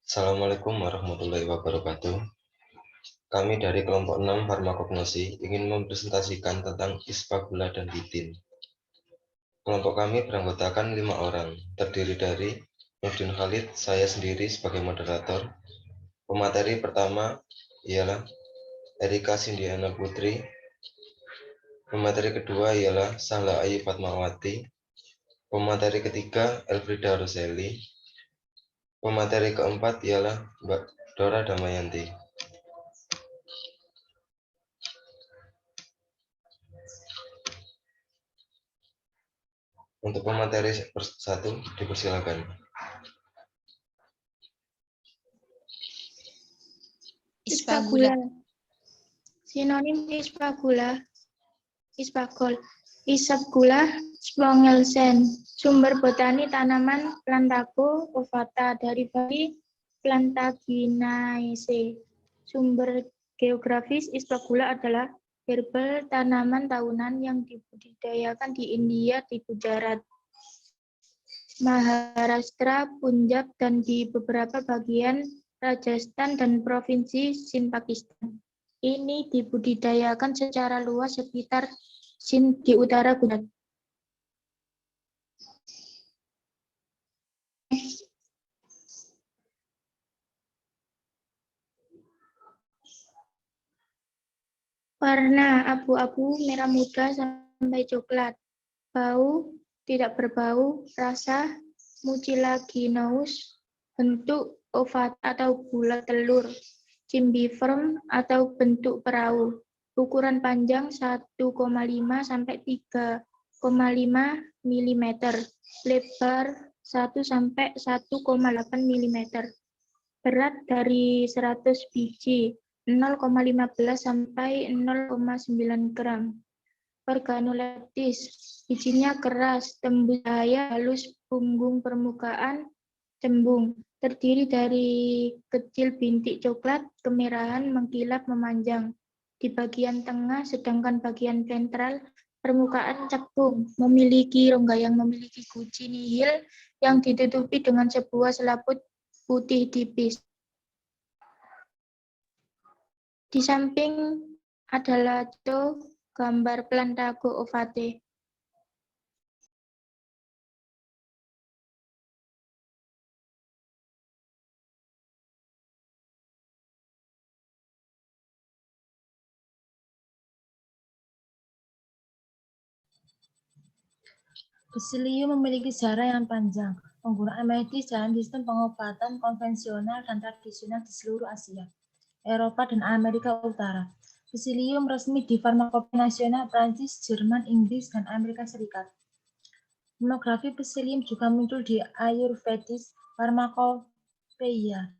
Assalamualaikum warahmatullahi wabarakatuh. Kami dari kelompok 6 Farmakognosi ingin mempresentasikan tentang Ispagula dan Litin. Kelompok kami beranggotakan 5 orang, terdiri dari Nurdin Khalid, saya sendiri sebagai moderator. Pemateri pertama ialah Erika Sindiana Putri. Pemateri kedua ialah Sahla Ayu Fatmawati. Pemateri ketiga Elfrida Roseli. Pemateri keempat ialah Mbak Dora Damayanti. Untuk pemateri satu, dipersilakan. Ispagula. Sinonim ispagula, ispagol, Isabgula spongelsen. Sumber botani tanaman Plantago ovata dari famili Plantaginaceae. Sumber geografis Ispagula adalah herbal tanaman tahunan yang dibudidayakan di India, di Gujarat, Maharashtra, Punjab, dan di beberapa bagian Rajasthan dan Provinsi Sind Pakistan. Ini dibudidayakan secara luas sekitar Sind di utara Gujarat. Warna abu-abu, merah muda sampai coklat. Bau, tidak berbau. Rasa, mucilaginous. Bentuk ovat atau bulat telur. Cimbiform atau bentuk perahu. Ukuran panjang 1,5 sampai 3,5 mm. Lebar 1 sampai 1,8 mm. Berat dari 100 biji, 0,15 sampai 0,9 gram. Organoleptis, bijinya keras, tembus cahaya, halus, punggung permukaan, cembung. Terdiri dari kecil bintik coklat, kemerahan, mengkilap, memanjang. Di bagian tengah, sedangkan bagian ventral, permukaan cekung, memiliki rongga yang memiliki guci nihil yang ditutupi dengan sebuah selaput putih tipis. Di samping adalah gambar Plantago ovate. Psilium memiliki sejarah yang panjang. Penggunaan medis dalam sistem pengobatan konvensional dan tradisional di seluruh Asia, Eropa, dan Amerika Utara. Psilium resmi di Farmakopeia Nasional Prancis, Jerman, Inggris, dan Amerika Serikat. Monografi Psilium juga muncul di Ayurvedis Pharmacopeia,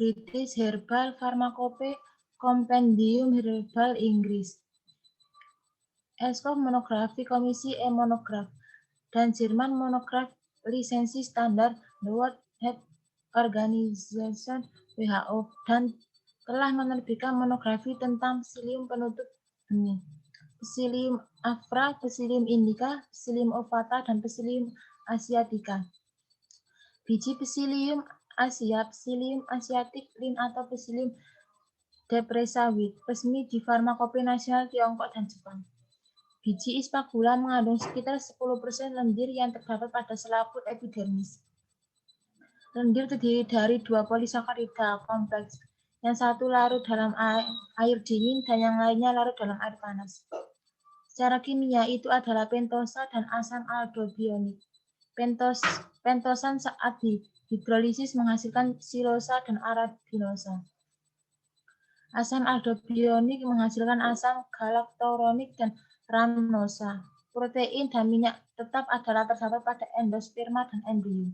British Herbal Pharmacopoeia, Compendium Herbal Inggris, Eskov Monografi Komisi Monograf, dan Jerman Monograf lisensi standar The World Health Organization WHO, dan telah menerbitkan monografi tentang Psilium penutup benih, Psilium afra, Psilium indica, Psilium ovata, dan Psilium asiatica. Biji Psilium Asia, Psilium asiatic, Lin atau Psilium depressawit, resmi di Farmakopeia Nasional Tiongkok dan Jepang. Biji Ispagula mengandung sekitar 10% lendir yang terdapat pada selaput epidermis. Lendir terdiri dari 2 polisakarida kompleks, yang satu larut dalam air dingin dan yang lainnya larut dalam air panas. Secara kimia itu adalah pentosa dan asam aldobionik. Pentosan saat dihidrolisis menghasilkan silosa dan arabinosa. Asam aldobionik menghasilkan asam galaktoronik dan ramnosa. Protein dan minyak tetap adalah terdapat pada endosperma dan embrio.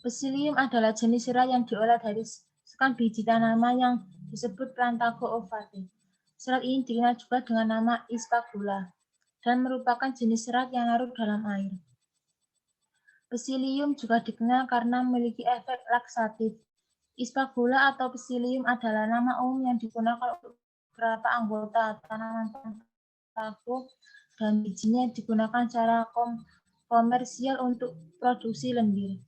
Psilium adalah jenis serat yang diolah dari sekan biji tanaman yang disebut Plantago ovate. Serat ini dikenal juga dengan nama Ispagula dan merupakan jenis serat yang larut dalam air. Psilium juga dikenal karena memiliki efek laksatif. Ispagula atau Psilium adalah nama umum yang digunakan untuk beberapa anggota tanaman tembakau dan bijinya digunakan secara komersial untuk produksi lendir.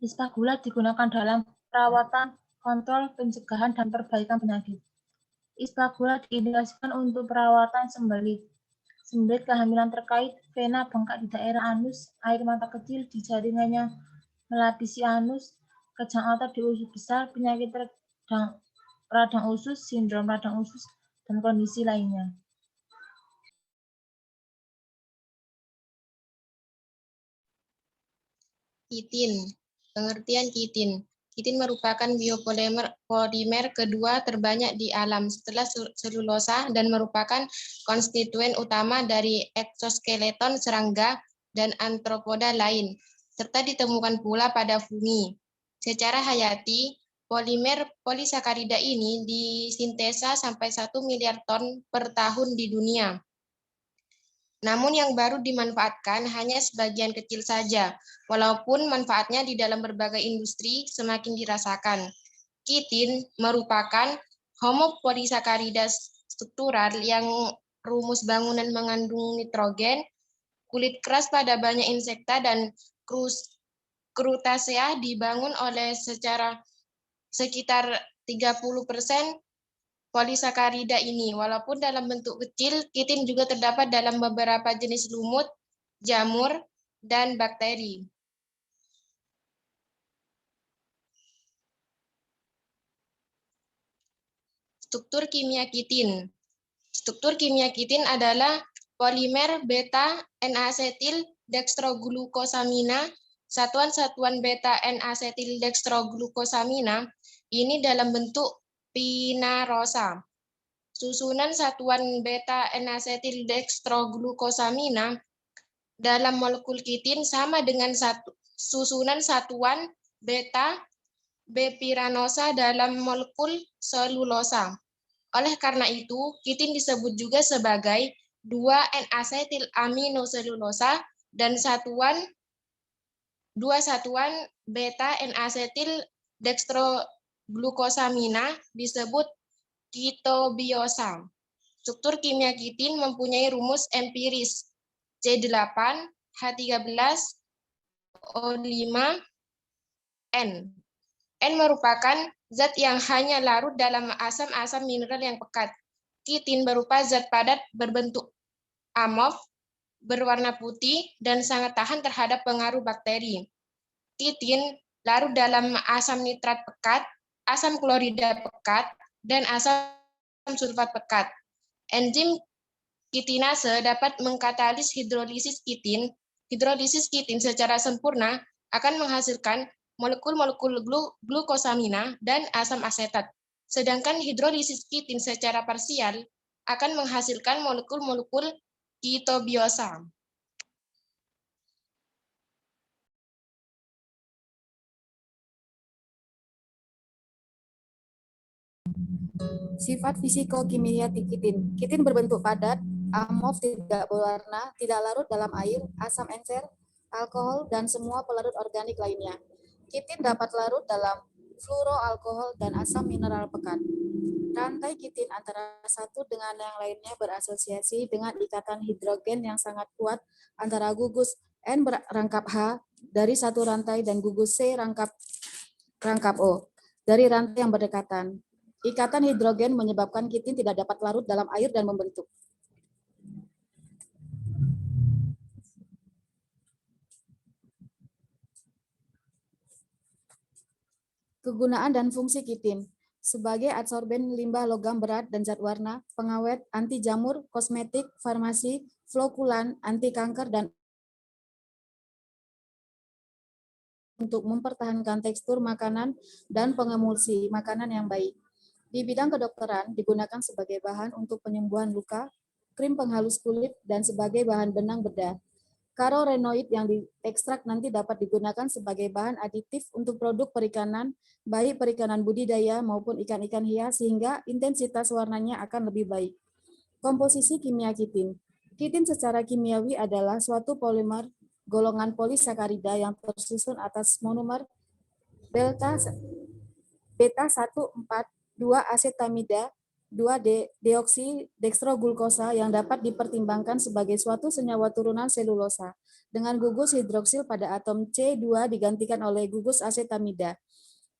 Ispa-gula digunakan dalam perawatan, kontrol, pencegahan, dan perbaikan penyakit. Ispa-gula diindikasikan untuk perawatan sembelit kehamilan terkait vena bengkak di daerah anus, air mata kecil di jaringannya melapisi anus, kejang otot di usus besar, penyakit radang usus, sindrom radang usus, dan kondisi lainnya. Kitin. Pengertian kitin. Kitin merupakan biopolimer kedua terbanyak di alam setelah selulosa dan merupakan konstituen utama dari eksoskeleton serangga dan arthropoda lain, serta ditemukan pula pada fungi. Secara hayati, polimer polisakarida ini disintesa sampai 1 miliar ton per tahun di dunia. Namun yang baru dimanfaatkan hanya sebagian kecil saja, walaupun manfaatnya di dalam berbagai industri semakin dirasakan. Kitin merupakan homopolisakarida struktural yang rumus bangunan mengandung nitrogen, kulit keras pada banyak insekta dan Crustacea dibangun oleh sekitar 30% polisakarida ini. Walaupun dalam bentuk kecil, kitin juga terdapat dalam beberapa jenis lumut, jamur, dan bakteri. Struktur kimia kitin. Struktur kimia kitin adalah polimer beta N-asetil dextroglukosamina. Satuan-satuan beta N-asetil dextroglukosamina ini dalam bentuk pinarosa. Susunan satuan beta N-asetil dextroglukosamina dalam molekul kitin sama dengan susunan satuan beta B-piranosa dalam molekul selulosa. Oleh karena itu, kitin disebut juga sebagai 2N-asetil aminoselulosa dan dua satuan beta N-asetil dextroglukosamina disebut kitobiosa. Struktur kimia kitin mempunyai rumus empiris C8H13O5N. N merupakan zat yang hanya larut dalam asam-asam mineral yang pekat. Kitin berupa zat padat berbentuk amorf, berwarna putih, dan sangat tahan terhadap pengaruh bakteri. Kitin larut dalam asam nitrat pekat, asam klorida pekat, dan asam sulfat pekat. Enzim kitinase dapat mengkatalis hidrolisis kitin. Hidrolisis kitin secara sempurna akan menghasilkan molekul-molekul glukosamina dan asam asetat. Sedangkan hidrolisis kitin secara parsial akan menghasilkan molekul-molekul kitobiosa. Sifat fisikokimia kitin. Kitin berbentuk padat, amorf, tidak berwarna, tidak larut dalam air, asam encer, alkohol, dan semua pelarut organik lainnya. Kitin dapat larut dalam fluoroalkohol dan asam mineral pekat. Rantai kitin antara satu dengan yang lainnya berasosiasi dengan ikatan hidrogen yang sangat kuat antara gugus N rangkap H dari satu rantai dan gugus C rangkap O dari rantai yang berdekatan. Ikatan hidrogen menyebabkan kitin tidak dapat larut dalam air dan membentuk. Kegunaan dan fungsi kitin. Sebagai adsorben limbah logam berat dan zat warna, pengawet, anti jamur, kosmetik, farmasi, flokulan, anti kanker, dan untuk mempertahankan tekstur makanan dan pengemulsi makanan yang baik. Di bidang kedokteran, digunakan sebagai bahan untuk penyembuhan luka, krim penghalus kulit, dan sebagai bahan benang bedah. Karorenoid yang diekstrak nanti dapat digunakan sebagai bahan aditif untuk produk perikanan, baik perikanan budidaya maupun ikan-ikan hias, sehingga intensitas warnanya akan lebih baik. Komposisi kimia kitin. Kitin secara kimiawi adalah suatu polimer golongan polisakarida yang tersusun atas monomer beta 1,4,2 asetamida 2-deoksydextroglukosa yang dapat dipertimbangkan sebagai suatu senyawa turunan selulosa dengan gugus hidroksil pada atom C2 digantikan oleh gugus asetamida.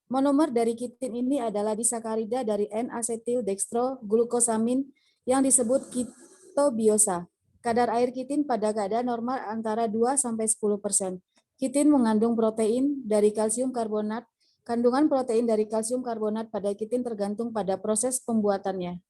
Monomer dari kitin ini adalah disakarida dari N-asetil-dextroglukosamin yang disebut kitobiosa. Kadar air kitin pada keadaan normal antara 2-10%. Kitin mengandung protein dari kalsium karbonat. Kandungan protein dari kalsium karbonat pada kitin tergantung pada proses pembuatannya.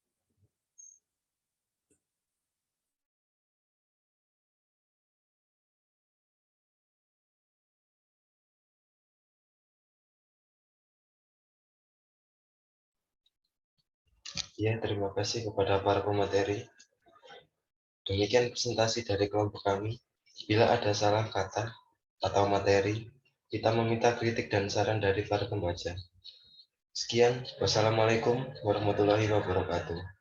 Ya, terima kasih kepada para pemateri. Demikian presentasi dari kelompok kami. Bila ada salah kata atau materi, kita meminta kritik dan saran dari para pembaca. Sekian, wassalamualaikum warahmatullahi wabarakatuh.